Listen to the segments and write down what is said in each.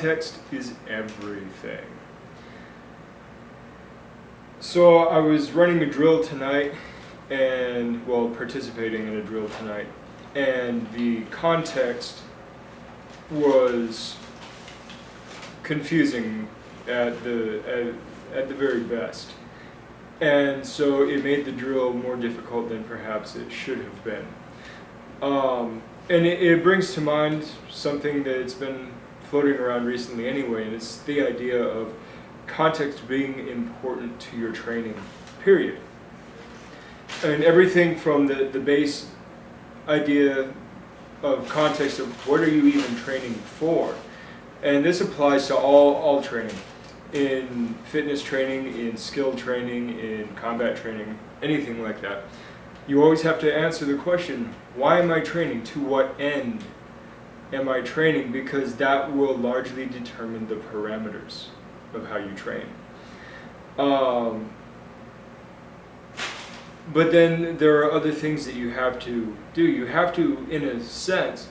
context is everything. So I was running a drill tonight, and well, participating in a drill tonight, and the context was confusing at the very best. And so it made the drill more difficult than perhaps it should have been. And it brings to mind something that's been floating around recently anyway, and it's the idea of context being important to your training, period. And everything from the base idea of context of what are you even training for. And this applies to all training. In fitness training, in skill training, in combat training, anything like that. You always have to answer the question, why am I training? To what end am I training? Because that will largely determine the parameters of how you train. But then there are other things that you have to do. You have to, in a sense,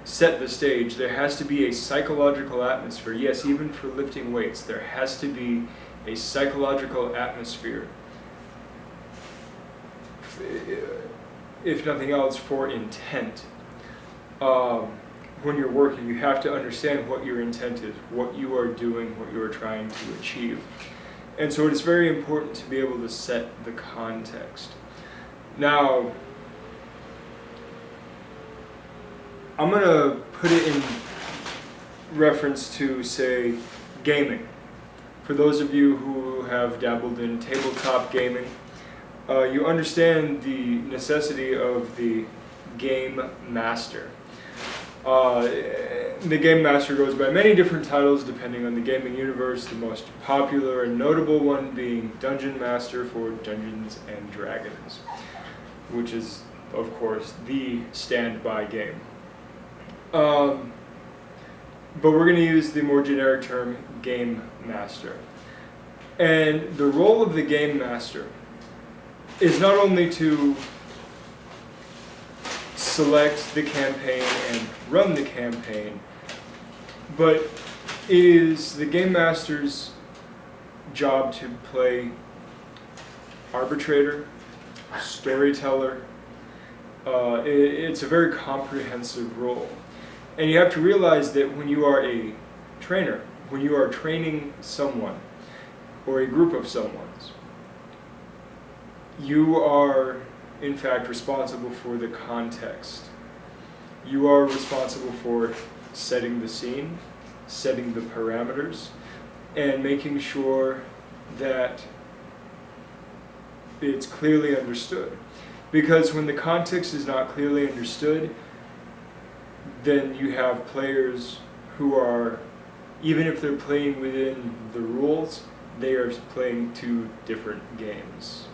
set the stage. There has to be a psychological atmosphere. Yes, even for lifting weights, there has to be a psychological atmosphere. If nothing else, for intent. When you're working, you have to understand what your intent is, what you are doing, what you are trying to achieve. And so it's very important to be able to set the context. Now, I'm going to put it in reference to, say, gaming. For those of you who have dabbled in tabletop gaming, you understand the necessity of the game master. The game master goes by many different titles depending on the gaming universe, the most popular and notable one being Dungeon Master for Dungeons and Dragons, which is, of course, the standby game. But we're going to use the more generic term, Game Master. And the role of the Game Master is not only to select the campaign and run the campaign, but it is the Game Master's job to play arbitrator, storyteller. It's a very comprehensive role. And you have to realize that when you are a trainer, when you are training someone or a group of someone's, you are in fact responsible for the context. You are responsible for setting the scene, setting the parameters, and making sure that it's clearly understood. Because when the context is not clearly understood, then you have players who are, even if they're playing within the rules, they are playing two different games.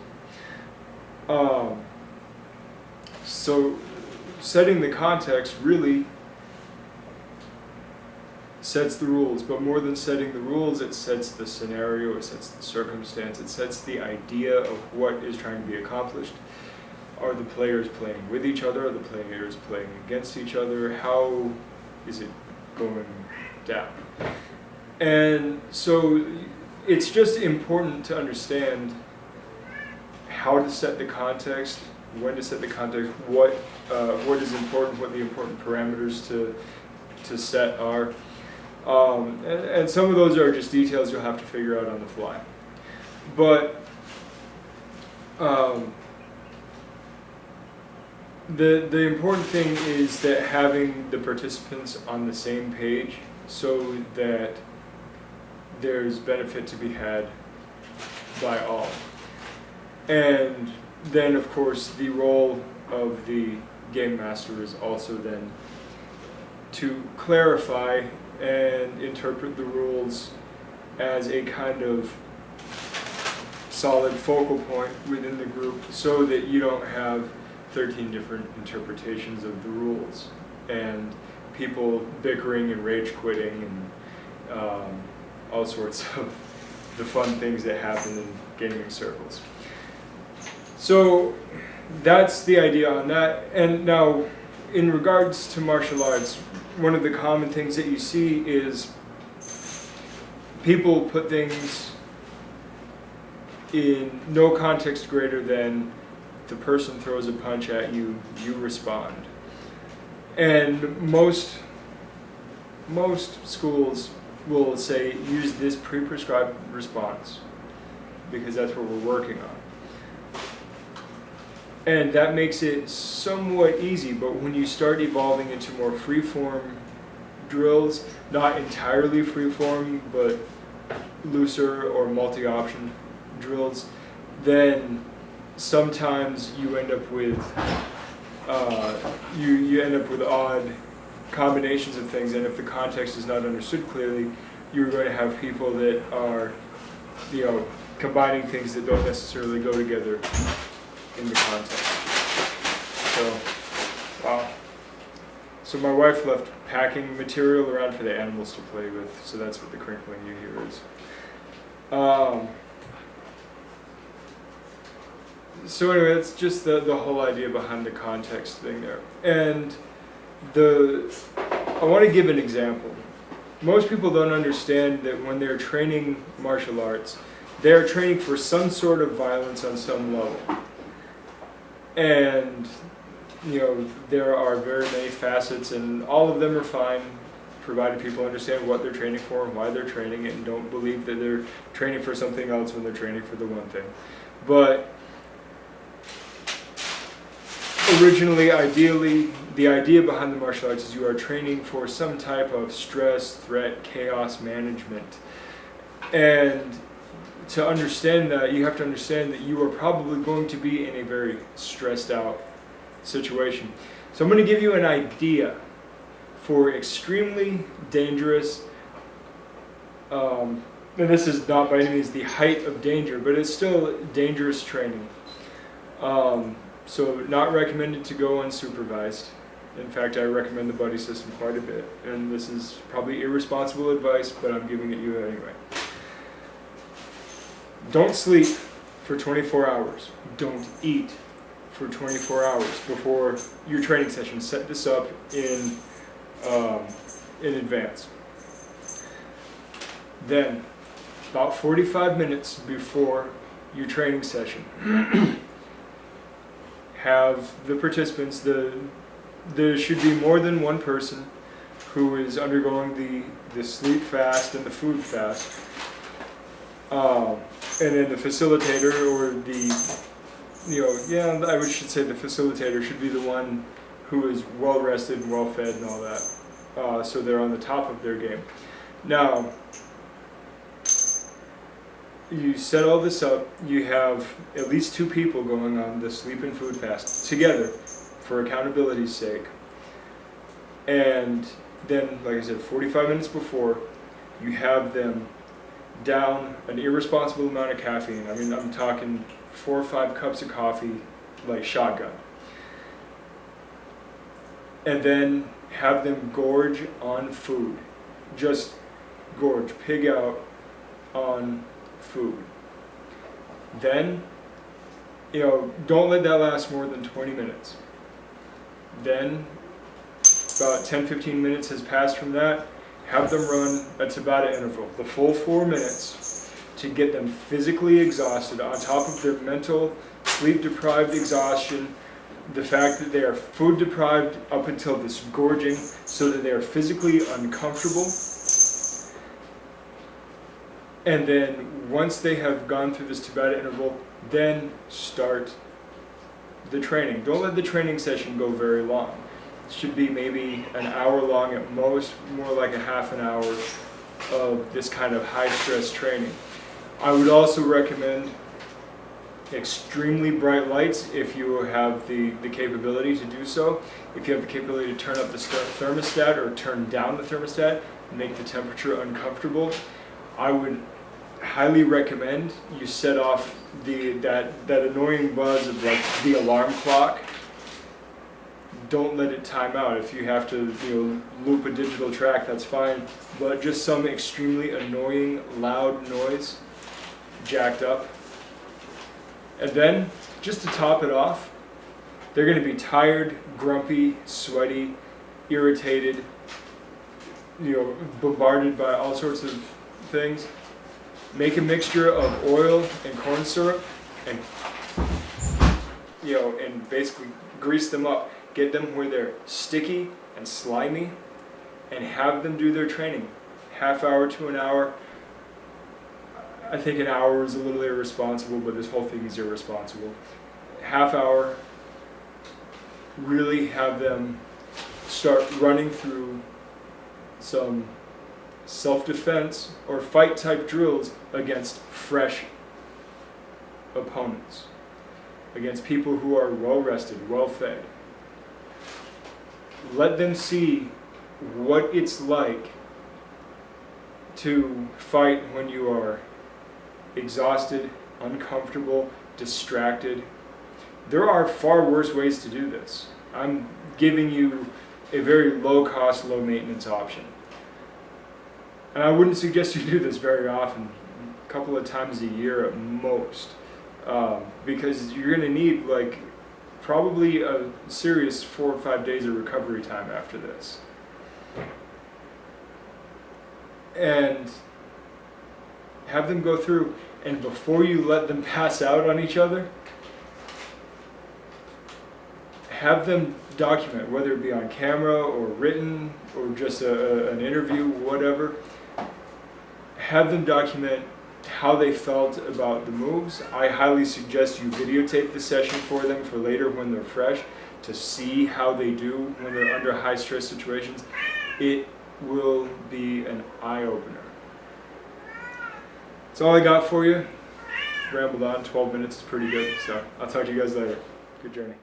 So setting the context really sets the rules, but more than setting the rules, it sets the scenario, it sets the circumstance, it sets the idea of what is trying to be accomplished. Are the players playing with each other? Are the players playing against each other? How is it going down? And so it's just important to understand how to set the context, when to set the context, what is important, what the important parameters to set are. And some of those are just details you'll have to figure out on the fly. But the important thing is that having the participants on the same page so that there's benefit to be had by all. And then, of course, the role of the Game Master is also then to clarify and interpret the rules as a kind of solid focal point within the group so that you don't have 13 different interpretations of the rules and people bickering and rage quitting and all sorts of the fun things that happen in gaming circles. So that's the idea on that. And now, in regards to martial arts, one of the common things that you see is people put things in no context greater than the person throws a punch at you, you respond. And most schools will say use this pre-prescribed response because that's what we're working on. And that makes it somewhat easy, but when you start evolving into more free-form drills, not entirely free-form, but looser or multi-option drills, then sometimes you end up with you end up with odd combinations of things, and if the context is not understood clearly, you're going to have people that are, combining things that don't necessarily go together in the context. So, wow. So my wife left packing material around for the animals to play with, so that's what the crinkling you hear is. So anyway, that's just the whole idea behind the context thing there. And I want to give an example. Most people don't understand that when they're training martial arts, they're training for some sort of violence on some level. And, there are very many facets, and all of them are fine, provided people understand what they're training for and why they're training it, and don't believe that they're training for something else when they're training for the one thing. But originally, ideally, the idea behind the martial arts is you are training for some type of stress, threat, chaos management. And to understand that, you have to understand that you are probably going to be in a very stressed out situation. So I'm going to give you an idea for extremely dangerous, and this is not by any means the height of danger, but it's still dangerous training. So not recommended to go unsupervised. In fact, I recommend the buddy system quite a bit, and this is probably irresponsible advice, but I'm giving it you anyway. Don't sleep for 24 hours. Don't eat for 24 hours before your training session. Set this up in advance. Then, about 45 minutes before your training session, have the participants, there should be more than one person who is undergoing the sleep fast and the food fast. And then the facilitator, or I should say the facilitator should be the one who is well rested and well fed and all that. So they're on the top of their game. Now, you set all this up, you have at least 2 people going on the sleep and food fast together for accountability's sake. And then, like I said, 45 minutes before, you have them down an irresponsible amount of caffeine. I mean, I'm talking 4 or 5 cups of coffee, like shotgun. And then have them gorge on food. Just gorge, pig out on food. Then, don't let that last more than 20 minutes. Then, about 10-15 minutes has passed from that. Have them run a Tabata interval, the full 4 minutes, to get them physically exhausted, on top of their mental, sleep-deprived exhaustion, the fact that they are food-deprived up until this gorging, so that they are physically uncomfortable. And then, once they have gone through this Tabata interval, then start the training. Don't let the training session go very long. Should be maybe an hour long at most, more like a half an hour of this kind of high stress training. I would also recommend extremely bright lights if you have the capability to do so. If you have the capability to turn up the thermostat or turn down the thermostat and make the temperature uncomfortable, I would highly recommend you set off that annoying buzz of like the alarm clock. Don't let it time out. If you have to loop a digital track, that's fine, but just some extremely annoying loud noise jacked up. And then, just to top it off, they're going to be tired, grumpy, sweaty, irritated, bombarded by all sorts of things. Make a mixture of oil and corn syrup, and and basically grease them up. Get them where they're sticky and slimy, and have them do their training. Half hour to an hour. I think an hour is a little irresponsible, but this whole thing is irresponsible. Half hour, really have them start running through some self-defense or fight type drills against fresh opponents, against people who are well rested, well fed. Let them see what it's like to fight when you are exhausted, uncomfortable, distracted. There are far worse ways to do this. I'm giving you a very low-cost, low-maintenance option. And I wouldn't suggest you do this very often, a couple of times a year at most, because you're going to need probably a serious 4 or 5 days of recovery time after this. And have them go through, and before you let them pass out on each other, have them document, whether it be on camera or written or just an interview, whatever. Have them document how they felt about the moves. I highly suggest you videotape the session for them for later when they're fresh, to see how they do when they're under high stress situations. It will be an eye-opener. That's all I got for you. Rambled on, 12 minutes is pretty good, so I'll talk to you guys later. Good journey.